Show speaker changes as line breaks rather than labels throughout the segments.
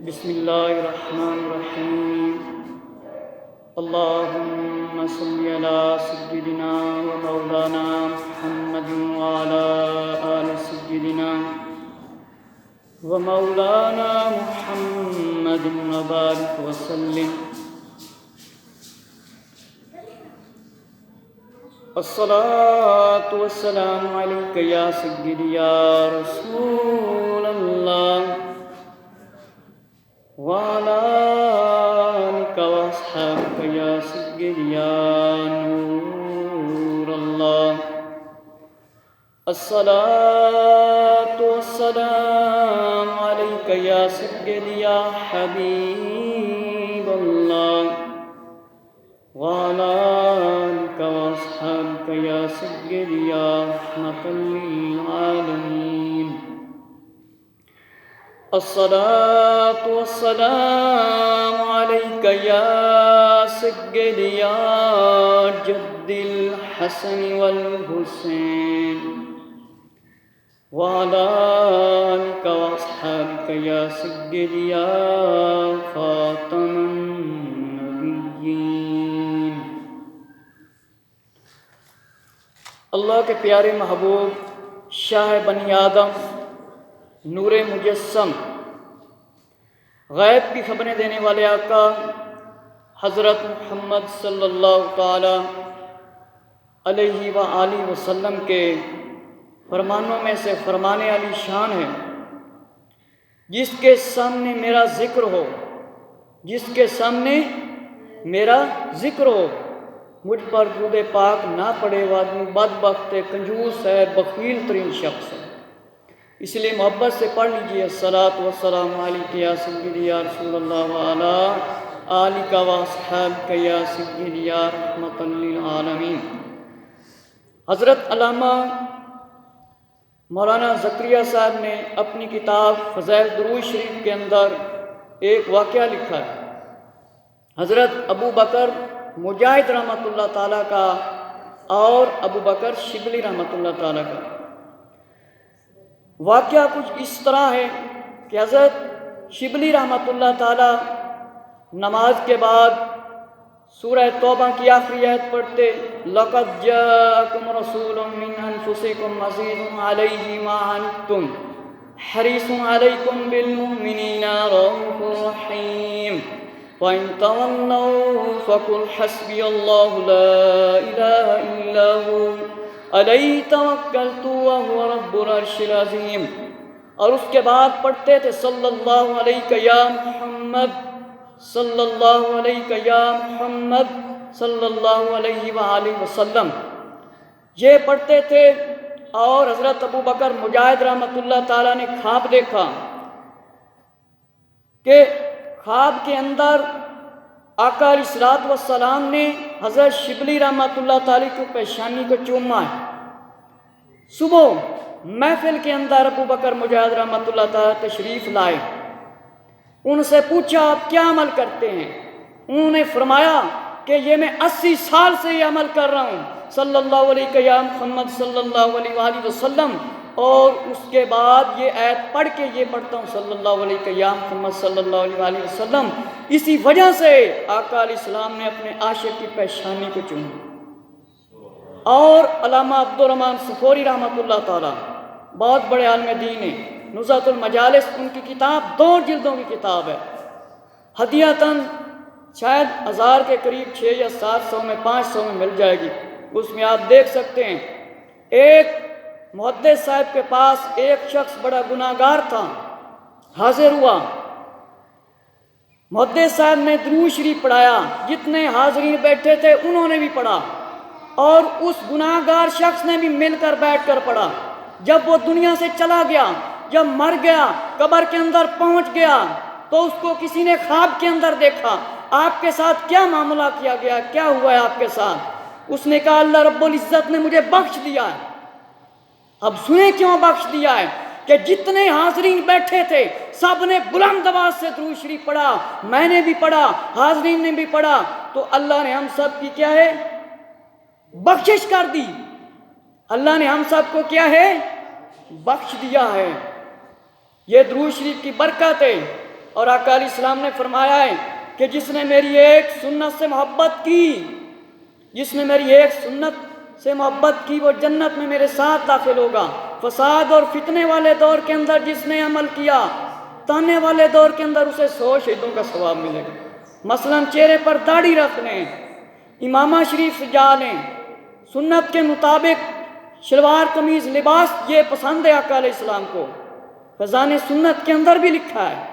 بسم اللہ الرحمن الرحیم اللہم صلی علی سیدنا و مولانا محمد وعلی آل سیدنا و مولانا محمد وبارک وسلم۔ الصلاة والسلام علیک یا سیدی یا رسول اللہ وعلى آلك وأصحابك يا سيدي يا نور الله۔ الصلاة والسلام عليك يا سيدي يا حبيب الله وعلى آلك وأصحابك يا سيدي يا رحمة للعالمين۔ الصلاة والسلام عليك يا سيدي يا جد الحسن والحسين وعلى آلك وأصحابك يا سيدي يا خاتم النبيين۔ اللہ کے پیارے محبوب شاہ بنی آدم، نور مجسم، غیب کی خبریں دینے والے آقا حضرت محمد صلی اللہ تعالی علیہ وآلہ وسلم کے فرمانوں میں سے فرمان علی شان ہے، جس کے سامنے میرا ذکر ہو، جس کے سامنے میرا ذکر ہو، مجھ پر درود پاک نہ پڑے وہ آدمی بدبخت ہے، کنجوس ہے، بخیل ترین شخص ہے۔ اس لیے محبت سے پڑھ لیجئے الصلاۃ والسلام علیک یا سیدی یا رسول اللہ وعلی آلک واصحابک یا سیدی یا رحمۃ للعالمین۔ حضرت علامہ مولانا زکریا صاحب نے اپنی کتاب فضائل درود شریف کے اندر ایک واقعہ لکھا ہے، حضرت ابو بکر مجاہد رحمۃ اللہ تعالیٰ کا اور ابو بکر شبلی رحمۃ اللہ تعالیٰ کا۔ واقعہ کچھ اس طرح ہے کہ حضرت شبلی رحمۃ اللہ تعالی نماز کے بعد سورہ توبہ کی آخری آیت پڑھتے، لَقَدْ جَاءَكُمْ رَسُولٌ مِّنْ أَنفُسِكُمْ عَزِيزٌ عَلَيْهِ مَا عَنِتُّمْ حَرِيصٌ عَلَيْكُمْ بِالْمُؤْمِنِينَ رَءُوفٌ رَحِيمٌ وَإِن تَوَلَّوْا فَقُلْ حَسْبِيَ اللَّهُ لَا إِلَٰهَ إِلَّا هُوَ علیہ توکلت وہو رب العرش العظیم۔ اور اس کے بعد پڑھتے تھے صلی اللہ علیہ یا محمد، صلی اللہ علیہ یا محمد، صلی اللہ علیہ وآلہ وسلم، یہ پڑھتے تھے۔ اور حضرت ابو بکر مجاہد رحمۃ اللہ تعالیٰ نے خواب دیکھا کہ خواب کے اندر آقا علیہ الصلوۃ والسلام نے حضرت شبلی رحمۃ اللہ تعالی کو پیشانی کو چوما ہے۔ صبح محفل کے اندر ابو بکر مجاہد رحمۃ اللہ تعالی تشریف لائے، ان سے پوچھا آپ کیا عمل کرتے ہیں؟ انہوں نے فرمایا کہ یہ میں 80 سال سے یہ عمل کر رہا ہوں، صلی اللہ علیہ یا محمد صلی اللہ علیہ وآلہ وسلم، اور اس کے بعد یہ آیت پڑھ کے یہ پڑھتا ہوں صلی اللہ علیہ یا محمد صلی اللہ علیہ وآلہ وسلم۔ اسی وجہ سے آقا علیہ السلام نے اپنے عاشق کی پیشانی کو چوما۔ اور علامہ عبدالرحمن صفوری رحمۃ اللہ تعالیٰ بہت بڑے عالم دین ہیں، نزہۃ المجالس ان کی کتاب 2 جلدوں کی کتاب ہے، ہدیۃً شاید 1000 کے قریب 600 یا 700 میں 500 میں مل جائے گی۔ اس میں آپ دیکھ سکتے ہیں ایک محدث صاحب کے پاس ایک شخص بڑا گناہ گار تھا، حاضر ہوا، محدث صاحب نے درود شریف پڑھایا، جتنے حاضرین بیٹھے تھے انہوں نے بھی پڑھا، اور اس گناہ گار شخص نے بھی مل کر بیٹھ کر پڑھا۔ جب وہ دنیا سے چلا گیا، جب مر گیا، قبر کے اندر پہنچ گیا، تو اس کو کسی نے خواب کے اندر دیکھا، آپ کے ساتھ کیا معاملہ کیا گیا، کیا ہوا ہے آپ کے ساتھ؟ اس نے کہا اللہ رب العزت نے مجھے بخش دیا ہے۔ اب سنیں کیوں بخش دیا ہے؟ کہ جتنے حاضرین بیٹھے تھے سب نے بلند آواز سے درود شریف پڑھا، میں نے بھی پڑھا، حاضرین نے بھی پڑھا، تو اللہ نے ہم سب کی کیا ہے؟ بخشش کر دی۔ اللہ نے ہم سب کو کیا ہے؟ بخش دیا ہے۔ یہ درود شریف کی برکت ہے۔ اور آقا علیہ السلام نے فرمایا ہے کہ جس نے میری ایک سنت سے محبت کی، جس نے میری ایک سنت سے محبت کی وہ جنت میں میرے ساتھ داخل ہوگا۔ فساد اور فتنے والے دور کے اندر جس نے عمل کیا، تانے والے دور کے اندر اسے 100 شہیدوں کا ثواب ملے گا۔ مثلاً چہرے پر داڑھی رکھ لیں، امامہ شریف سجا لیں، سنت کے مطابق شلوار قمیض لباس یہ پسند ہے آقا علیہ السلام کو، فیضان سنت کے اندر بھی لکھا ہے،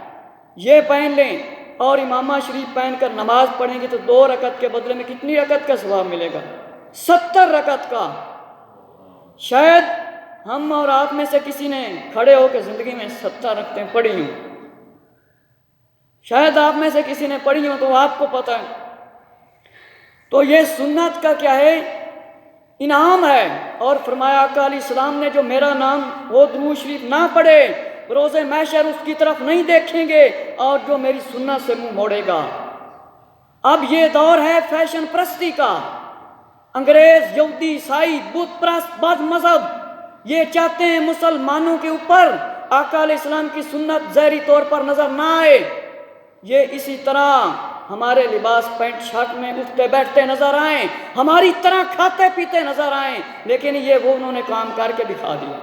یہ پہن لیں اور امامہ شریف پہن کر نماز پڑھیں گے تو 2 رکعت کے بدلے میں کتنی رکعت کا ثواب ملے گا؟ 70 رکعت کا۔ شاید ہم اور آپ میں سے کسی نے کھڑے ہو کے زندگی میں 70 رکعتیں پڑھی ہوں، شاید آپ میں سے کسی نے پڑھی ہوں، تو آپ کو پتہ ہے۔ تو یہ سنت کا کیا ہے؟ انعام ہے۔ اور فرمایا آقا علیہ السلام نے جو میرا نام وہ درود شریف نہ پڑھے روز محشر اس کی طرف نہیں دیکھیں گے، اور جو میری سنت سے منہ موڑے گا۔ اب یہ دور ہے فیشن پرستی کا۔ انگریز، یہودی، عیسائی، بت پرست، بد مذہب یہ چاہتے ہیں مسلمانوں کے اوپر آقا علیہ السلام کی سنت ظاہری طور پر نظر نہ آئے۔ یہ اسی طرح ہمارے لباس پینٹ شرٹ میں اٹھتے بیٹھتے نظر آئیں، ہماری طرح کھاتے پیتے نظر آئیں، لیکن یہ وہ انہوں نے کام کر کے دکھا دیا۔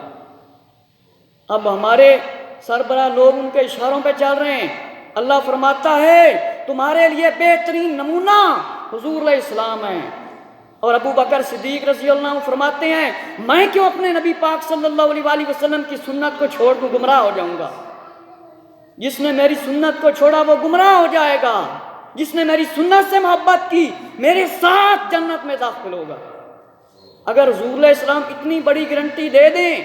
اب ہمارے سربراہ لوگ ان کے اشاروں پہ چل رہے ہیں۔ اللہ فرماتا ہے تمہارے لیے بہترین نمونہ حضور علیہ السلام ہیں۔ اور ابو بکر صدیق رضی اللہ عنہ فرماتے ہیں میں کیوں اپنے نبی پاک صلی اللہ علیہ وآلہ وسلم کی سنت کو چھوڑ کر گمراہ ہو جاؤں گا؟ جس نے میری سنت کو چھوڑا وہ گمراہ ہو جائے گا، جس نے میری سنت سے محبت کی میرے ساتھ جنت میں داخل ہوگا۔ اگر حضور علیہ السلام اتنی بڑی گارنٹی دے دیں،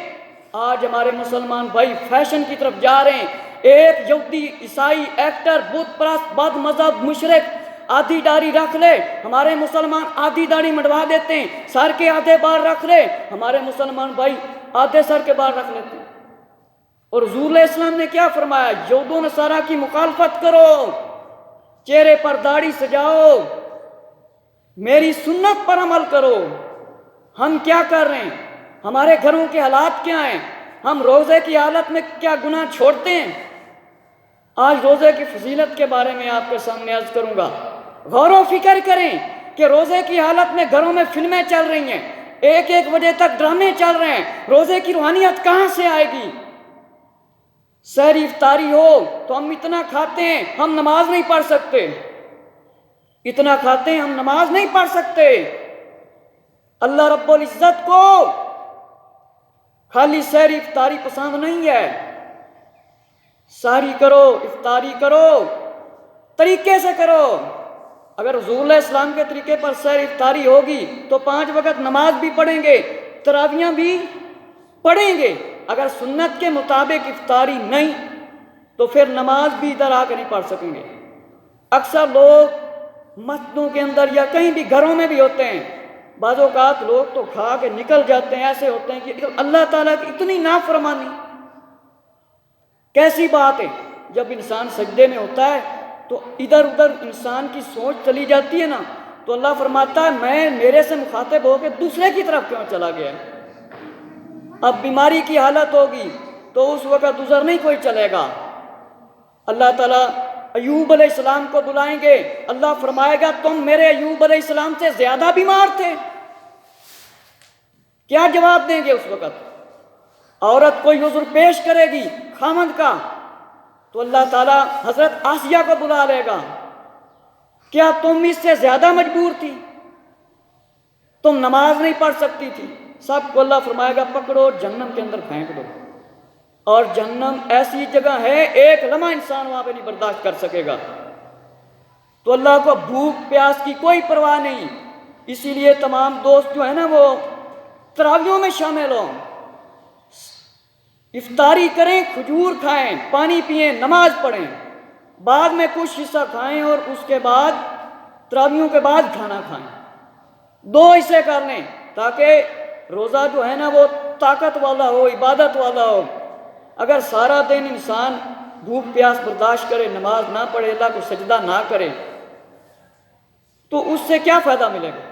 آج ہمارے مسلمان بھائی فیشن کی طرف جا رہے ہیں۔ ایک یہودی، عیسائی، ایکٹر، بت پرست، بد مذہب، مشرک آدھی داڑھی رکھ لے، ہمارے مسلمان آدھی داڑھی منڈوا دیتے ہیں، سر کے آدھے بال رکھ لے، ہمارے مسلمان بھائی آدھے سر کے بال رکھ لیتے ہیں۔ اور حضور علیہ السلام نے کیا فرمایا؟ یہود و نصارہ کی مخالفت کرو، چہرے پر داڑھی سجاؤ، میری سنت پر عمل کرو۔ ہم کیا کر رہے ہیں؟ ہمارے گھروں کے حالات کیا ہیں؟ ہم روزے کی حالت میں کیا گناہ چھوڑتے ہیں؟ آج روزے کی فضیلت کے بارے میں آپ کے سامنے عرض کروں گا۔ غور و فکر کریں کہ روزے کی حالت میں گھروں میں فلمیں چل رہی ہیں، 1 بجے تک ڈرامے چل رہے ہیں، روزے کی روحانیت کہاں سے آئے گی؟ سحری افطاری ہو تو ہم اتنا کھاتے ہیں ہم نماز نہیں پڑھ سکتے، اتنا کھاتے ہیں ہم نماز نہیں پڑھ سکتے۔ اللہ رب العزت کو خالی سحری افطاری پسند نہیں ہے، سحری کرو، افطاری کرو، طریقے سے کرو۔ اگر حضور علیہ السلام کے طریقے پر سحری افطاری ہوگی تو 5 وقت نماز بھی پڑھیں گے، تراویحاں بھی پڑھیں گے۔ اگر سنت کے مطابق افطاری نہیں تو پھر نماز بھی ادھر آ کے نہیں پڑھ سکیں گے۔ اکثر لوگ مسجدوں کے اندر یا کہیں بھی گھروں میں بھی ہوتے ہیں، بعض اوقات لوگ تو کھا کے نکل جاتے ہیں، ایسے ہوتے ہیں کہ اللہ تعالیٰ کی اتنی نافرمانی کیسی بات ہے؟ جب انسان سجدے میں ہوتا ہے تو ادھر ادھر انسان کی سوچ چلی جاتی ہے نا، تو اللہ فرماتا ہے میں میرے سے مخاطب ہو کے دوسرے کی طرف کیوں چلا گیا؟ اب بیماری کی حالت ہوگی تو اس وقت ادھر نہیں کوئی چلے گا۔ اللہ تعالیٰ ایوب علیہ السلام کو بلائیں گے، اللہ فرمائے گا تم میرے ایوب علیہ السلام سے زیادہ بیمار تھے۔ کیا جواب دیں گے اس وقت؟ عورت کوئی عذر پیش کرے گی خامند کا تو اللہ تعالیٰ حضرت آسیہ کو بلا لے گا، کیا تم اس سے زیادہ مجبور تھی؟ تم نماز نہیں پڑھ سکتی تھی؟ سب کو اللہ فرمائے گا پکڑو جہنم کے اندر پھینک دو۔ اور جہنم ایسی جگہ ہے ایک لمحہ انسان وہاں پہ نہیں برداشت کر سکے گا۔ تو اللہ کو بھوک پیاس کی کوئی پرواہ نہیں، اسی لیے تمام دوست جو ہے نا وہ تراویحوں میں شامل ہوں، افطاری کریں، کھجور کھائیں، پانی پئیں، نماز پڑھیں، بعد میں کچھ حصہ کھائیں اور اس کے بعد تراویحوں کے بعد کھانا کھائیں۔ 2 حصے کر لیں تاکہ روزہ جو ہے نا وہ طاقت والا ہو، عبادت والا ہو۔ اگر سارا دن انسان بھوک پیاس برداشت کرے، نماز نہ پڑھے، اللہ کو سجدہ نہ کرے تو اس سے کیا فائدہ ملے گا؟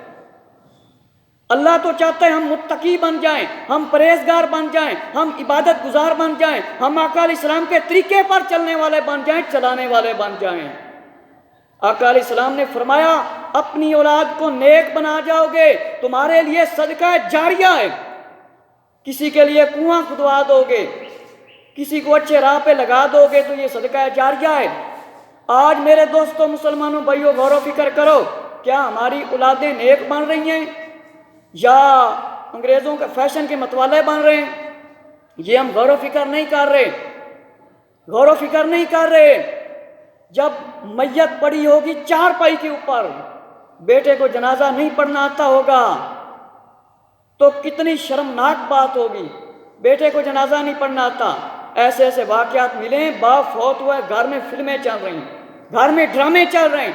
اللہ تو چاہتا ہے ہم متقی بن جائیں، ہم پرہیزگار بن جائیں، ہم عبادت گزار بن جائیں، ہم آقا علیہ السلام کے طریقے پر چلنے والے بن جائیں، چلانے والے بن جائیں۔ آقا علیہ السلام نے فرمایا اپنی اولاد کو نیک بنا جاؤ گے، تمہارے لیے صدقہ جاریہ ہے۔ کسی کے لیے کنواں کھدوا دو گے، کسی کو اچھے راہ پہ لگا دو گے تو یہ صدقہ جاریہ ہے۔ آج میرے دوستوں مسلمانوں بھائیوں غور و فکر کرو، کیا ہماری اولادیں نیک بن رہی ہیں یا انگریزوں کے فیشن کے متوالے بن رہے ہیں؟ یہ ہم غور و فکر نہیں کر رہے، غور و فکر نہیں کر رہے۔ جب میت پڑی ہوگی چارپائی کے اوپر، بیٹے کو جنازہ نہیں پڑھنا آتا ہوگا تو کتنی شرمناک بات ہوگی، بیٹے کو جنازہ نہیں پڑھنا آتا۔ ایسے ایسے واقعات ملیں، باپ فوت ہوا ہے، گھر میں فلمیں چل رہی ہیں، گھر میں ڈرامے چل رہے ہیں۔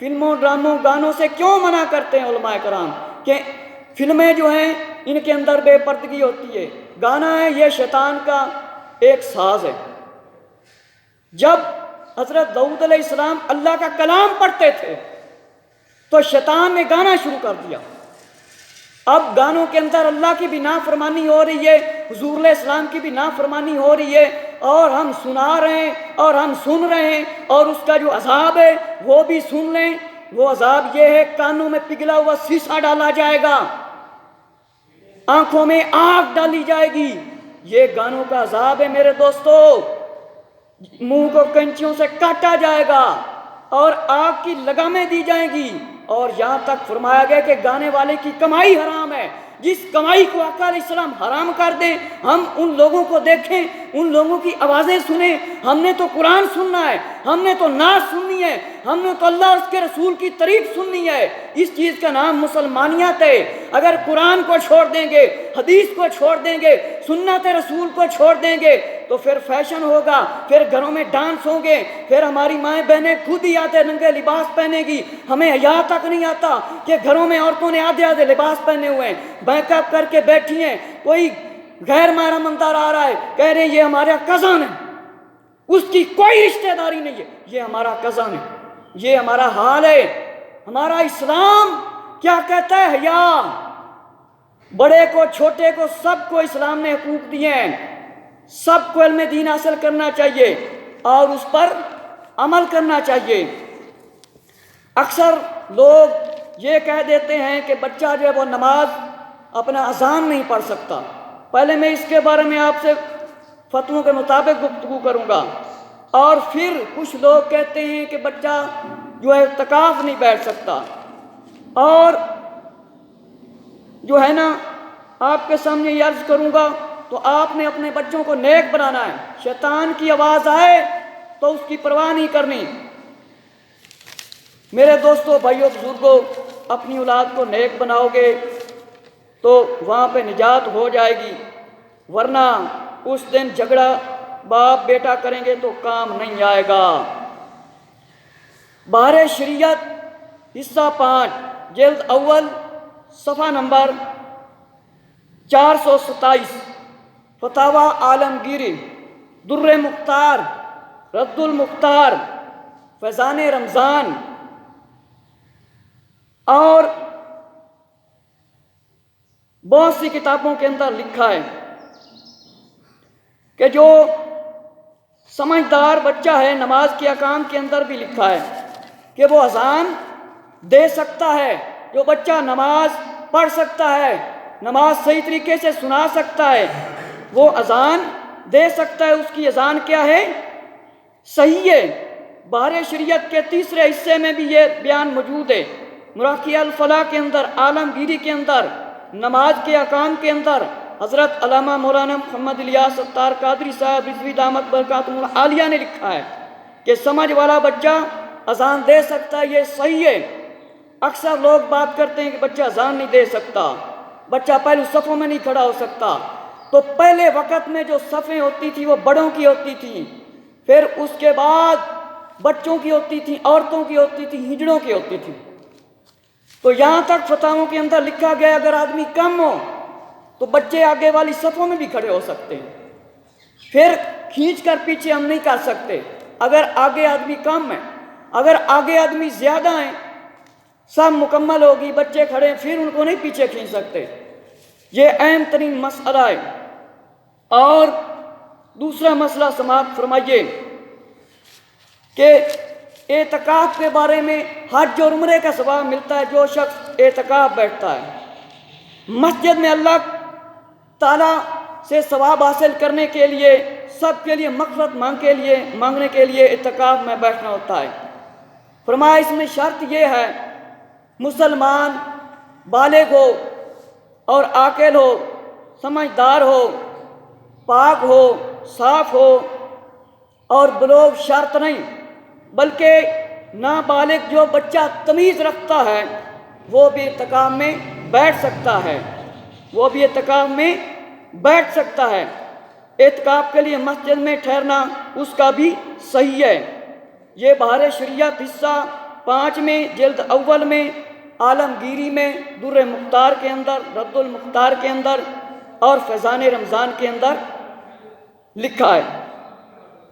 فلموں، ڈراموں، گانوں سے کیوں منع کرتے ہیں علماء کرام کہ فلمیں جو ہیں ان کے اندر بے پردگی ہوتی ہے، گانا ہے یہ شیطان کا ایک ساز ہے۔ جب حضرت داؤد علیہ السلام اللہ کا کلام پڑھتے تھے تو شیطان نے گانا شروع کر دیا۔ اب گانوں کے اندر اللہ کی بھی نافرمانی ہو رہی ہے، حضور علیہ السلام کی بھی نافرمانی ہو رہی ہے، اور ہم سنا رہے ہیں اور ہم سن رہے ہیں، اور اس کا جو عذاب ہے وہ بھی سن لیں۔ وہ عذاب یہ ہے کانوں میں پگھلا ہوا سیسا ڈالا جائے گا، آنکھوں میں آگ ڈالی جائے گی۔ یہ گانوں کا عذاب ہے میرے دوستو۔ منہ کو کنچیوں سے کاٹا جائے گا اور آگ کی لگامیں دی جائیں گی، اور یہاں تک فرمایا گیا کہ گانے والے کی کمائی حرام ہے۔ جس کمائی کو آقا علیہ السلام حرام کر دیں، ہم ان لوگوں کو دیکھیں، ان لوگوں کی آوازیں سنیں۔ ہم نے تو قرآن سننا ہے، ہم نے تو نعت سننی ہے، ہم نے تو اللہ اور اس کے رسول کی تعریف سننی ہے۔ اس چیز کا نام مسلمانیت ہے۔ اگر قرآن کو چھوڑ دیں گے، حدیث کو چھوڑ دیں گے، سنت رسول کو چھوڑ دیں گے تو پھر فیشن ہوگا، پھر گھروں میں ڈانس ہوں گے، پھر ہماری مائیں بہنیں خود ہی آتے رنگے لباس پہنے گی۔ ہمیں حیا تک نہیں آتا کہ گھروں میں عورتوں نے آدھے آدھے لباس پہنے ہوئے ہیں، میک اپ کر کے بیٹھی ہیں، کوئی غیر محرم اندر آ رہا ہے، کہہ رہے ہیں یہ ہمارا کزن ہے، اس کی کوئی رشتہ داری نہیں ہے، یہ ہمارا کزن ہے۔ یہ ہمارا حال ہے۔ ہمارا اسلام کیا کہتا ہے؟ حیا، بڑے کو چھوٹے کو سب کو اسلام نے حقوق دیے ہیں، سب کو علم دین حاصل کرنا چاہیے اور اس پر عمل کرنا چاہیے۔ اکثر لوگ یہ کہہ دیتے ہیں کہ بچہ جو ہے وہ نماز اپنا اذان نہیں پڑھ سکتا۔ پہلے میں اس کے بارے میں آپ سے فتووں کے مطابق گفتگو کروں گا، اور پھر کچھ لوگ کہتے ہیں کہ بچہ جو ہے اعتکاف نہیں بیٹھ سکتا، اور جو ہے نا آپ کے سامنے یہ عرض کروں گا تو آپ نے اپنے بچوں کو نیک بنانا ہے۔ شیطان کی آواز آئے تو اس کی پرواہ نہیں کرنی۔ میرے دوستو، بھائیو، بزرگوں، اپنی اولاد کو نیک بناؤ گے تو وہاں پہ نجات ہو جائے گی، ورنہ اس دن جھگڑا باپ بیٹا کریں گے تو کام نہیں آئے گا۔ بہار شریعت حصہ 5 جلد اول صفحہ نمبر 427، فتاوی عالمگیری، در مختار، رد المختار، فیضان رمضان، اور بہت سی کتابوں کے اندر لکھا ہے کہ جو سمجھدار بچہ ہے، نماز کے احکام کے اندر بھی لکھا ہے کہ وہ اذان دے سکتا ہے۔ جو بچہ نماز پڑھ سکتا ہے، نماز صحیح طریقے سے سنا سکتا ہے، وہ اذان دے سکتا ہے۔ اس کی اذان کیا ہے؟ صحیح ہے۔ بہار شریعت کے تیسرے حصے میں بھی یہ بیان موجود ہے۔ مراقی الفلاح کے اندر، عالمگیری کے اندر، نماز کے احکام کے اندر حضرت علامہ مولانا محمد الیاس ستار قادری صاحب رضوی دامت برکاتہم العالیہ نے لکھا ہے کہ سمجھ والا بچہ اذان دے سکتا ہے، یہ صحیح ہے۔ اکثر لوگ بات کرتے ہیں کہ بچہ اذان نہیں دے سکتا، بچہ پہلے صفوں میں نہیں کھڑا ہو سکتا۔ تو پہلے وقت میں جو صفیں ہوتی تھی وہ بڑوں کی ہوتی تھیں، پھر اس کے بعد بچوں کی ہوتی تھی، عورتوں کی ہوتی تھی، ہجڑوں کی ہوتی تھی۔ تو یہاں تک فتاووں کے اندر لکھا گیا اگر آدمی کم ہو تو بچے آگے والی صفوں میں بھی کھڑے ہو سکتے ہیں، پھر کھینچ کر پیچھے ہم نہیں کر سکتے۔ اگر آگے آدمی کم ہے، اگر آگے آدمی زیادہ ہیں، سب مکمل ہوگی، بچے کھڑے ہیں، پھر ان کو نہیں پیچھے کھینچ سکتے۔ یہ اہم ترین مسئلہ ہے۔ اور دوسرا مسئلہ سماعت فرمائیے کہ اعتکاف کے بارے میں حج اور عمرے کا ثواب ملتا ہے جو شخص اعتکاف بیٹھتا ہے۔ مسجد میں اللہ تعالیٰ سے ثواب حاصل کرنے کے لیے، سب کے لیے مغفرت مانگنے کے لیے اعتکاف میں بیٹھنا ہوتا ہے۔ فرمایا اس میں شرط یہ ہے مسلمان بالغ ہو اور عاقل ہو، سمجھدار ہو، پاک ہو، صاف ہو، اور بلوغ شرط نہیں، بلکہ نابالغ جو بچہ تمیز رکھتا ہے وہ بھی اعتکاف میں بیٹھ سکتا ہے، بیٹھ سکتا ہے۔ اعتکاف کے لیے مسجد میں ٹھہرنا اس کا بھی صحیح ہے۔ یہ بہار شریعت حصہ 5 میں جلد اول میں، عالمگیری میں، در مختار کے اندر، رد المختار کے اندر اور فیضان رمضان کے اندر لکھا ہے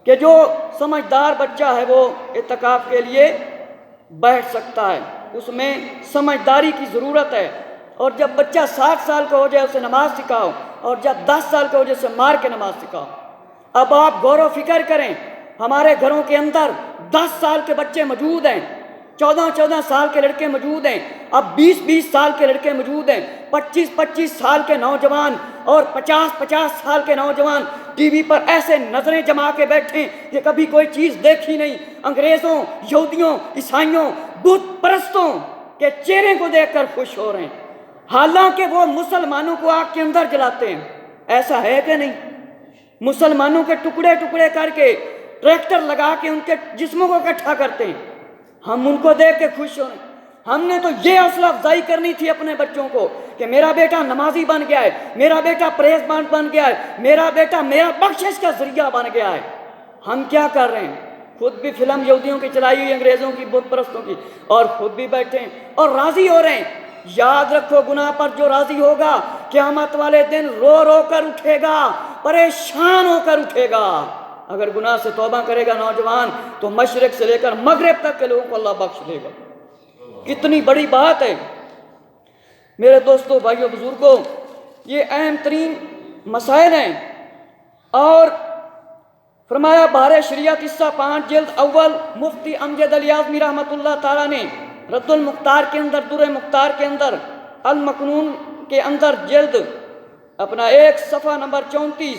کہ جو سمجھدار بچہ ہے وہ اعتکاف کے لیے بیٹھ سکتا ہے، اس میں سمجھداری کی ضرورت ہے۔ اور جب بچہ 7 سال کا ہو جائے اسے نماز سکھاؤ، اور جب 10 سال کا ہو جائے اسے مار کے نماز سکھاؤ۔ اب آپ غور و فکر کریں، ہمارے گھروں کے اندر 10 سال کے بچے موجود ہیں، 14 سال کے لڑکے موجود ہیں، اب 20 سال کے لڑکے موجود ہیں، 25 سال کے نوجوان اور 50 سال کے نوجوان ٹی وی پر ایسے نظریں جما کے بیٹھے کہ کبھی کوئی چیز دیکھی نہیں، انگریزوں، یہودیوں، عیسائیوں، بت پرستوں کے چہرے کو دیکھ کر خوش ہو رہے ہیں، حالانکہ وہ مسلمانوں کو آگ کے اندر جلاتے ہیں۔ ایسا ہے کہ نہیں؟ مسلمانوں کے ٹکڑے ٹکڑے کر کے ٹریکٹر لگا کے ان کے جسموں کو اکٹھا کرتے ہیں، ہم ان کو دیکھ کے خوش ہو رہے ہیں۔ ہم نے تو یہ حوصلہ افزائی کرنی تھی اپنے بچوں کو کہ میرا بیٹا نمازی بن گیا ہے، میرا بیٹا پرہیزگار بن گیا ہے، میرا بیٹا میرا بخشش کا ذریعہ بن گیا ہے۔ ہم کیا کر رہے ہیں؟ خود بھی فلم یہودیوں کی چلائی ہوئی، انگریزوں کی، بت پرستوں کی، اور خود بھی بیٹھے ہیں اور راضی ہو رہے ہیں۔ یاد رکھو گناہ پر جو راضی ہوگا قیامت والے دن رو رو کر اٹھے گا، پریشان ہو کر اٹھے گا۔ اگر گناہ سے توبہ کرے گا نوجوان تو مشرق سے لے کر مغرب تک کے لوگوں کو اللہ بخش دے گا۔ کتنی بڑی بات ہے میرے دوستو، بھائیو، بزرگوں، یہ اہم ترین مسائل ہیں۔ اور فرمایا بہار شریعت حصہ 5 جلد اول مفتی امجد علی اعظمی رحمۃ اللہ تعالیٰ نے رد المختار کے اندر، در مختار کے اندر، المکنون کے اندر جلد اپنا 1 صفحہ نمبر 34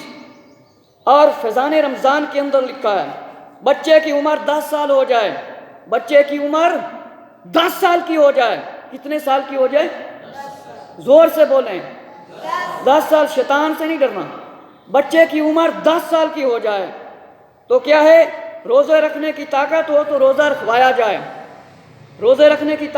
اور فیضان رمضان کے اندر لکھا ہے بچے کی عمر 10 سال ہو جائے، بچے کی عمر 10 سال کی ہو جائے، کتنے سال کی ہو جائے؟ زور سے بولیں، 10 سال، شیطان سے نہیں ڈرنا۔ بچے کی عمر 10 سال کی ہو جائے تو کیا ہے، روزے رکھنے کی طاقت ہو تو روزہ رکھوایا جائے، روزے رکھنے کی طاقت